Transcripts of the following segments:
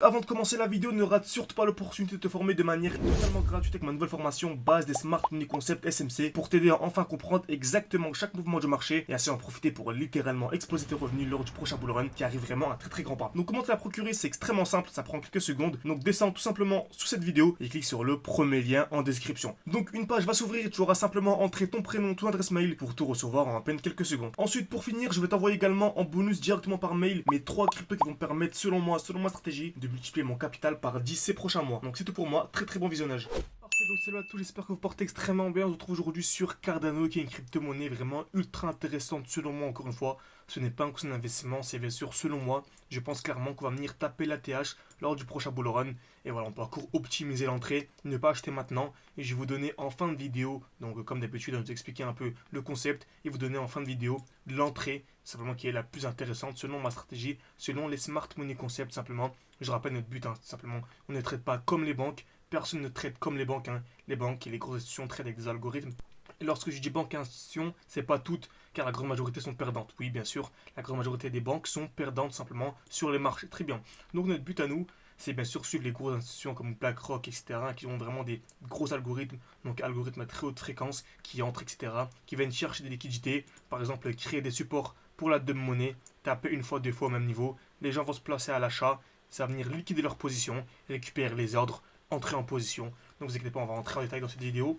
avant de commencer la vidéo, ne rate surtout pas l'opportunité de te former de manière totalement gratuite avec ma nouvelle formation base des Smart Money Concept SMC pour t'aider à enfin comprendre exactement chaque mouvement du marché et ainsi en profiter pour littéralement exploser tes revenus lors du prochain bull run qui arrive vraiment à très grand pas. Donc comment te la procurer, c'est extrêmement simple, ça prend quelques secondes. Donc descends tout simplement sous cette vidéo et clique sur le premier lien en description. Donc une page va s'ouvrir et tu auras simplement entré ton prénom, ton adresse mail pour tout recevoir en à peine quelques secondes. Ensuite pour finir, je vais t'envoyer également en bonus directement par mail mes 3 cryptos qui vont me permettre selon moi, selon ma stratégie, de multiplier mon capital par 10 ces prochains mois. Donc c'est tout pour moi, très bon visionnage. Parfait, donc salut à tous, j'espère que vous portez extrêmement bien. On se retrouve aujourd'hui sur Cardano qui est une crypto-monnaie vraiment ultra intéressante selon moi encore une fois. Ce n'est pas un conseil d'investissement, c'est bien sûr selon moi. Je pense clairement qu'on va venir taper la TH lors du prochain bull run. Et voilà, on peut encore optimiser l'entrée, ne pas acheter maintenant. Et je vais vous donner en fin de vidéo, donc comme d'habitude, je vais vous expliquer un peu le concept et vous donner en fin de vidéo l'entrée, simplement qui est la plus intéressante selon ma stratégie, selon les Smart Money Concept simplement. Je rappelle notre but, simplement, on ne traite pas comme les banques. Personne ne traite comme les banques. Les banques et les grosses institutions traitent avec des algorithmes. Et lorsque je dis banque et institution, c'est pas toutes, car la grande majorité sont perdantes. Oui, bien sûr, la grande majorité des banques sont perdantes simplement sur les marchés. Très bien. Donc notre but à nous, c'est bien sûr suivre les grosses institutions comme BlackRock, etc., qui ont vraiment des gros algorithmes, donc algorithmes à très haute fréquence, qui entrent, etc., qui viennent chercher des liquidités, par exemple créer des supports pour la dumb monnaie, taper une fois, deux fois au même niveau. Les gens vont se placer à l'achat, ça va venir liquider leur position, récupérer les ordres, entrer en position. Donc vous inquiétez pas, on va rentrer en détail dans cette vidéo.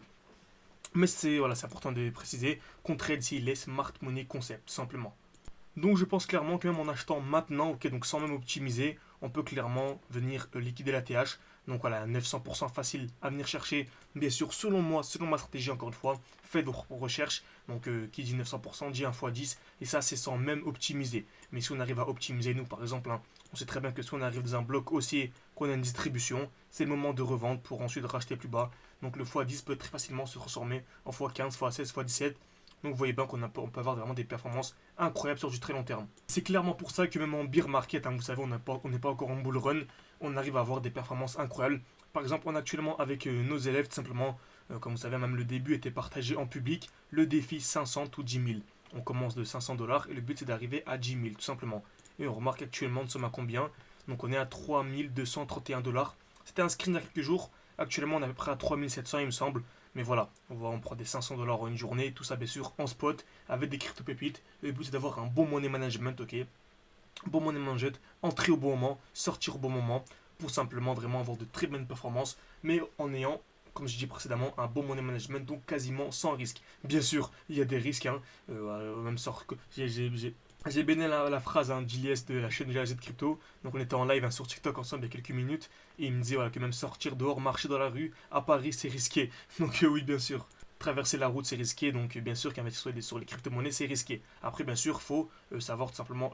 Mais c'est important de préciser qu'on trade ici les Smart Money Concept, simplement. Donc je pense clairement que même en achetant maintenant, ok, donc sans même optimiser, on peut clairement venir liquider la TH. Donc voilà, 900% facile à venir chercher. Bien sûr, selon moi, selon ma stratégie, encore une fois, faites vos propres recherches. Donc qui dit 900% dit 1 x 10. Et ça, c'est sans même optimiser. Mais si on arrive à optimiser, nous, par exemple, on sait très bien que si on arrive dans un bloc haussier, qu'on a une distribution, c'est le moment de revendre pour ensuite racheter plus bas. Donc le x10 peut très facilement se transformer en x15, x16, x17. Donc vous voyez bien qu'on peut avoir vraiment des performances incroyables sur du très long terme. C'est clairement pour ça que même en bear market, vous savez, on n'est pas encore en bull run, on arrive à avoir des performances incroyables. Par exemple, on a actuellement avec nos élèves, tout simplement, comme vous savez, même le début était partagé en public, le défi 500 ou 10 000. On commence de 500 $ et le but c'est d'arriver à 10 000 tout simplement. Et on remarque actuellement nous sommes à combien? Donc on est à 3 231 $. C'était un screen il y a quelques jours. Actuellement on est à peu près à 3 700 il me semble. Mais voilà, on prend des 500 $ en une journée, tout ça bien sûr en spot, avec des crypto pépites. Le but c'est d'avoir un bon money management, ok. Bon money management, entrer au bon moment, sortir au bon moment, pour simplement vraiment avoir de très bonnes performances, mais en ayant, comme je dis précédemment, un bon money management, donc quasiment sans risque. Bien sûr, il y a des risques, au même sort que j'ai bien aimé la phrase d'Iliès de la chaîne GAZ Crypto. Donc on était en live sur TikTok ensemble il y a quelques minutes. Et il me disait voilà, que même sortir dehors, marcher dans la rue, à Paris, c'est risqué. Donc oui, bien sûr. Traverser la route, c'est risqué. Donc bien sûr qu'investir sur les crypto-monnaies, c'est risqué. Après, bien sûr, il faut savoir tout simplement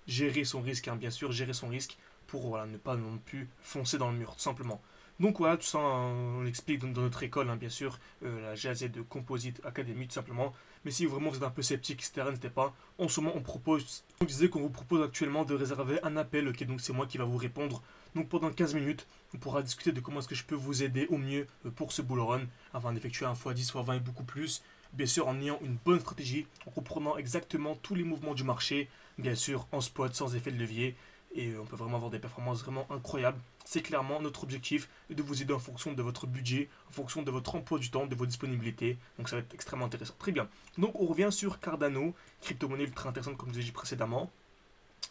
gérer son risque. Bien sûr, gérer son risque pour voilà, ne pas non plus foncer dans le mur, tout simplement. Donc voilà, tout ça, on l'explique dans notre école, bien sûr, la GAZ de Composite Academy, tout simplement. Mais si vraiment vous êtes un peu sceptique, etc., n'hésitez pas. En ce moment, on disait qu'on vous propose actuellement de réserver un appel, ok, donc c'est moi qui va vous répondre. Donc pendant 15 minutes, on pourra discuter de comment est-ce que je peux vous aider au mieux pour ce bull run, afin d'effectuer un x10, x20 et beaucoup plus. Bien sûr, en ayant une bonne stratégie, en comprenant exactement tous les mouvements du marché, bien sûr, en spot, sans effet de levier. Et on peut vraiment avoir des performances vraiment incroyables. C'est clairement notre objectif de vous aider en fonction de votre budget, en fonction de votre emploi du temps, de vos disponibilités. Donc ça va être extrêmement intéressant. Très bien. Donc on revient sur Cardano, crypto-monnaie ultra intéressante comme je vous ai dit précédemment.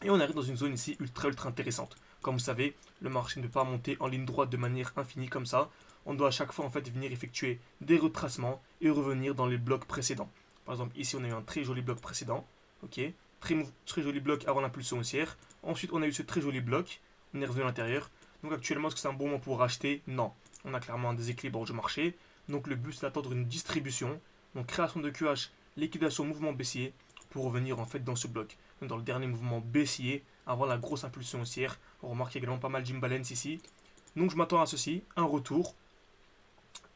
Et on arrive dans une zone ici ultra intéressante. Comme vous savez, le marché ne peut pas monter en ligne droite de manière infinie comme ça. On doit à chaque fois en fait venir effectuer des retracements et revenir dans les blocs précédents. Par exemple, ici on a eu un très joli bloc précédent. Ok, très joli bloc avant l'impulsion haussière. Ensuite, on a eu ce très joli bloc. On est revenu à l'intérieur. Donc actuellement, est-ce que c'est un bon moment pour racheter? Non. On a clairement un déséquilibre du marché. Donc le but, c'est d'attendre une distribution. Donc création de QH, liquidation, mouvement baissier pour revenir en fait dans ce bloc. Donc dans le dernier mouvement baissier, avant la grosse impulsion haussière, on remarque également pas mal d'imbalance ici. Donc je m'attends à ceci, un retour.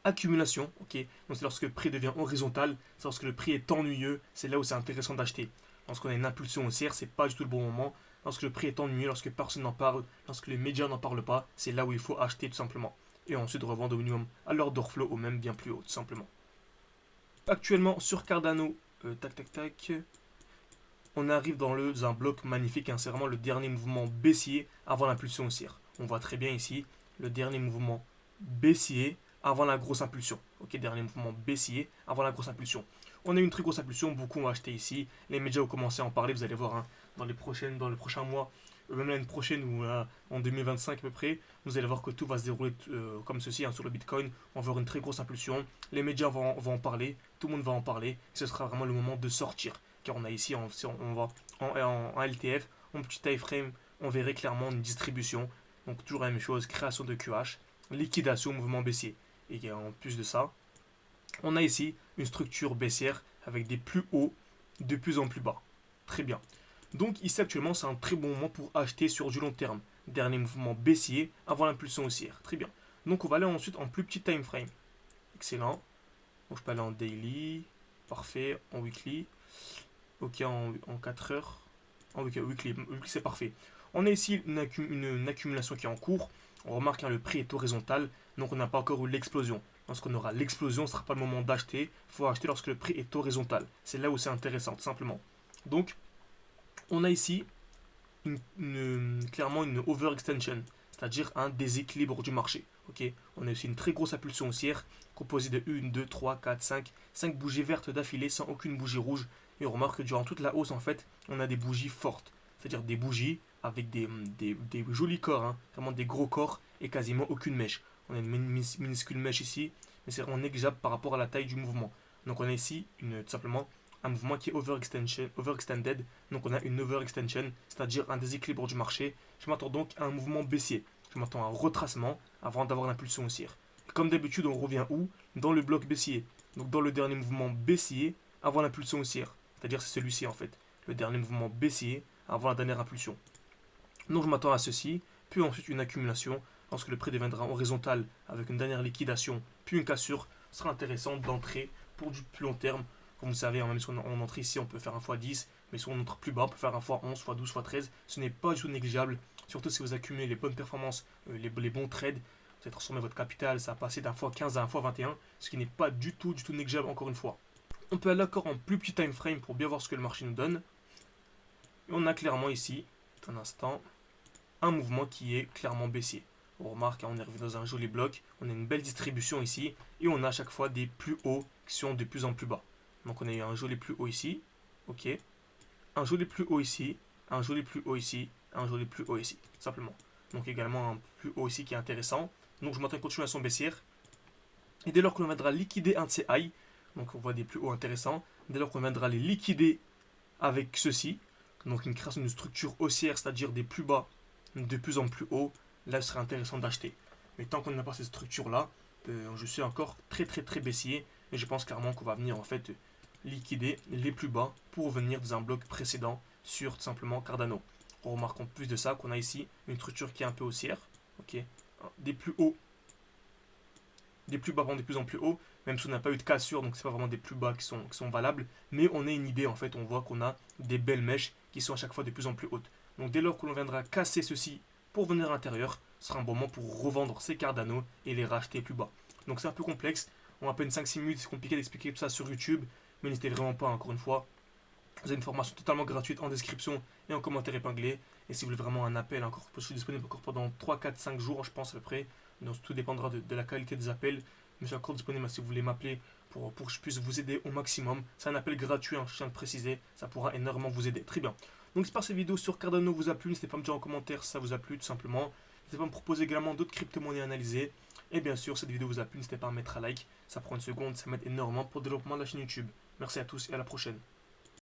Accumulation, ok. Donc c'est lorsque le prix devient horizontal, c'est lorsque le prix est ennuyeux, c'est là où c'est intéressant d'acheter. Lorsqu'on a une impulsion haussière, c'est pas du tout le bon moment. Lorsque le prix est ennuyeux, lorsque personne n'en parle, lorsque les médias n'en parlent pas, c'est là où il faut acheter tout simplement. Et ensuite revendre au minimum à l'order flow ou même bien plus haut, tout simplement. Actuellement sur Cardano, tac tac tac. on arrive dans un bloc magnifique, hein, c'est vraiment le dernier mouvement baissier avant l'impulsion haussière. On voit très bien ici le dernier mouvement baissier avant la grosse impulsion. Ok, dernier mouvement baissier avant la grosse impulsion. On a eu une très grosse impulsion, beaucoup ont acheté ici. Les médias ont commencé à en parler, vous allez voir, hein, dans les prochains mois, même l'année prochaine ou en 2025 à peu près, vous allez voir que tout va se dérouler comme ceci, hein, sur le Bitcoin. On va avoir une très grosse impulsion. Les médias vont en parler, tout le monde va en parler. Ce sera vraiment le moment de sortir. Car on a ici, si on va en LTF, en petit time frame, on verrait clairement une distribution. Donc toujours la même chose, création de QH, liquidation, mouvement baissier. Et en plus de ça, on a ici une structure baissière avec des plus hauts de plus en plus bas. Très bien. Donc ici actuellement c'est un très bon moment pour acheter sur du long terme. Dernier mouvement baissier avant l'impulsion haussière. Très bien. Donc on va aller ensuite en plus petit time frame. Excellent. Donc je peux aller en daily. Parfait. En weekly. Ok, en 4 heures. En weekly c'est parfait. On a ici une accumulation qui est en cours. On remarque que le prix est horizontal. Donc on n'a pas encore eu l'explosion. Lorsqu'on aura l'explosion, ce ne sera pas le moment d'acheter. Il faut acheter lorsque le prix est horizontal. C'est là où c'est intéressant, tout simplement. Donc, on a ici clairement une overextension, c'est-à-dire un déséquilibre du marché. Okay, on a aussi une très grosse impulsion haussière, composée de 1, 2, 3, 4, 5 bougies vertes d'affilée sans aucune bougie rouge. Et on remarque que durant toute la hausse, en fait, on a des bougies fortes. C'est-à-dire des bougies avec des jolis corps, hein, vraiment des gros corps et quasiment aucune mèche. On a une minuscule mèche ici, mais c'est vraiment négligeable par rapport à la taille du mouvement. Donc on a ici tout simplement un mouvement qui est overextended. Donc on a une overextension, c'est-à-dire un déséquilibre du marché. Je m'attends donc à un mouvement baissier. Je m'attends à un retracement avant d'avoir l'impulsion haussière. Comme d'habitude, on revient où? Dans le bloc baissier. Donc dans le dernier mouvement baissier avant l'impulsion haussière. C'est-à-dire c'est celui-ci en fait. Le dernier mouvement baissier avant la dernière impulsion. Donc je m'attends à ceci, puis ensuite une accumulation. Lorsque le prix deviendra horizontal avec une dernière liquidation, puis une cassure, ce sera intéressant d'entrer pour du plus long terme. Comme vous savez, même si on entre ici, on peut faire un x10, mais si on entre plus bas, on peut faire un x11, x12, x13. Ce n'est pas du tout négligeable, surtout si vous accumulez les bonnes performances, les bons trades. Vous avez transformé votre capital, ça a passé d'un x15 à un x21, ce qui n'est pas du tout négligeable encore une fois. On peut aller encore en plus petit time frame pour bien voir ce que le marché nous donne. Et on a clairement ici, un instant, un mouvement qui est clairement baissier. On remarque, on est revenu dans un joli bloc, on a une belle distribution ici, et on a à chaque fois des plus hauts qui sont de plus en plus bas. Donc on a eu un joli plus haut ici, ok, un joli plus haut ici, un joli plus haut ici, un joli plus haut ici, simplement. Donc également un plus haut ici qui est intéressant. Donc je m'attends à une continuation baissière. Et dès lors que l'on viendra liquider un de ces highs, donc on voit des plus hauts intéressants, dès lors qu'on viendra les liquider avec ceci, donc une création d'une structure haussière, c'est-à-dire des plus bas de plus en plus haut, là ce serait intéressant d'acheter. Mais tant qu'on n'a pas cette structure-là, je suis encore très baissier, et je pense clairement qu'on va venir en fait liquider les plus bas pour venir dans un bloc précédent sur tout simplement Cardano. On remarque en plus de ça qu'on a ici une structure qui est un peu haussière, ok, des plus hauts, des plus bas vont de plus en plus haut, même si on n'a pas eu de cassure, donc c'est pas vraiment des plus bas qui sont valables, mais on a une idée en fait, on voit qu'on a des belles mèches qui sont à chaque fois de plus en plus hautes. Donc dès lors que l'on viendra casser ceci pour venir à l'intérieur, ce sera un bon moment pour revendre ces Cardano et les racheter plus bas. Donc c'est un peu complexe, on a à peine 5-6 minutes, c'est compliqué d'expliquer tout ça sur YouTube, mais n'hésitez vraiment pas, encore une fois. Vous avez une formation totalement gratuite en description et en commentaire épinglé. Et si vous voulez vraiment un appel, je suis disponible encore pendant 3, 4, 5 jours, je pense à peu près. Donc tout dépendra de la qualité des appels. Mais je suis encore disponible si vous voulez m'appeler pour que je puisse vous aider au maximum. C'est un appel gratuit, hein, je tiens à le préciser. Ça pourra énormément vous aider. Très bien. Donc j'espère que cette vidéo sur Cardano vous a plu. N'hésitez pas à me dire en commentaire si ça vous a plu, tout simplement. N'hésitez pas à me proposer également d'autres crypto-monnaies analysées. Et bien sûr, si cette vidéo vous a plu, n'hésitez pas à mettre un like. Ça prend une seconde, ça m'aide énormément pour le développement de la chaîne YouTube. Merci à tous et à la prochaine.